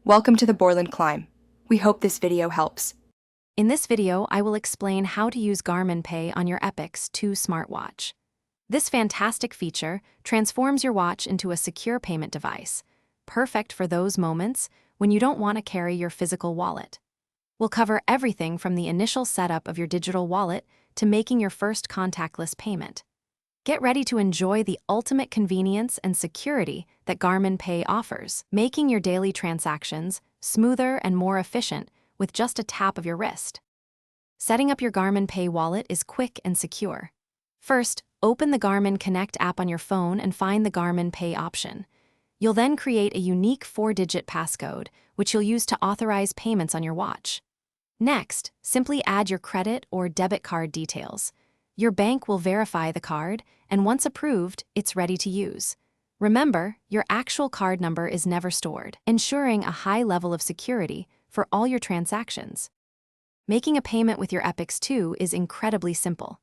Welcome to the Borland Climb. We hope this video helps. In this video, I will explain how to use Garmin Pay on your Epix 2 smartwatch. This fantastic feature transforms your watch into a secure payment device, perfect for those moments when you don't want to carry your physical wallet. We'll cover everything from the initial setup of your digital wallet to making your first contactless payment. Get ready to enjoy the ultimate convenience and security that Garmin Pay offers, making your daily transactions smoother and more efficient with just a tap of your wrist. Setting up your Garmin Pay wallet is quick and secure. First, open the Garmin Connect app on your phone and find the Garmin Pay option. You'll then create a unique 4-digit passcode, which you'll use to authorize payments on your watch. Next, simply add your credit or debit card details. Your bank will verify the card, and once approved, it's ready to use. Remember, your actual card number is never stored, ensuring a high level of security for all your transactions. Making a payment with your Epix 2 is incredibly simple.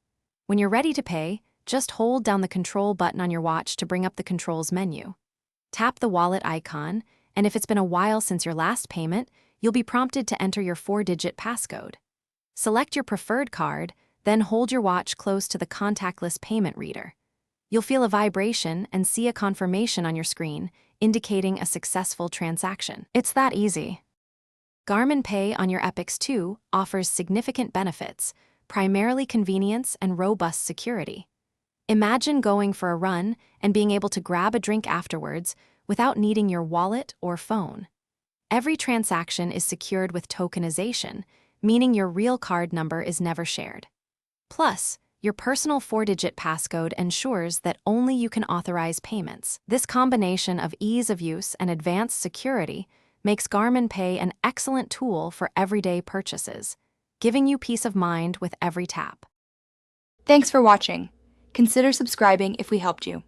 When you're ready to pay, just hold down the control button on your watch to bring up the controls menu. Tap the wallet icon, and if it's been a while since your last payment, you'll be prompted to enter your 4-digit passcode. Select your preferred card, then hold your watch close to the contactless payment reader. You'll feel a vibration and see a confirmation on your screen, indicating a successful transaction. It's that easy. Garmin Pay on your Epix 2 offers significant benefits, primarily convenience and robust security. Imagine going for a run and being able to grab a drink afterwards without needing your wallet or phone. Every transaction is secured with tokenization, meaning your real card number is never shared. Plus, your personal 4-digit passcode ensures that only you can authorize payments. This combination of ease of use and advanced security makes Garmin Pay an excellent tool for everyday purchases, giving you peace of mind with every tap. Thanks for watching. Consider subscribing if we helped you.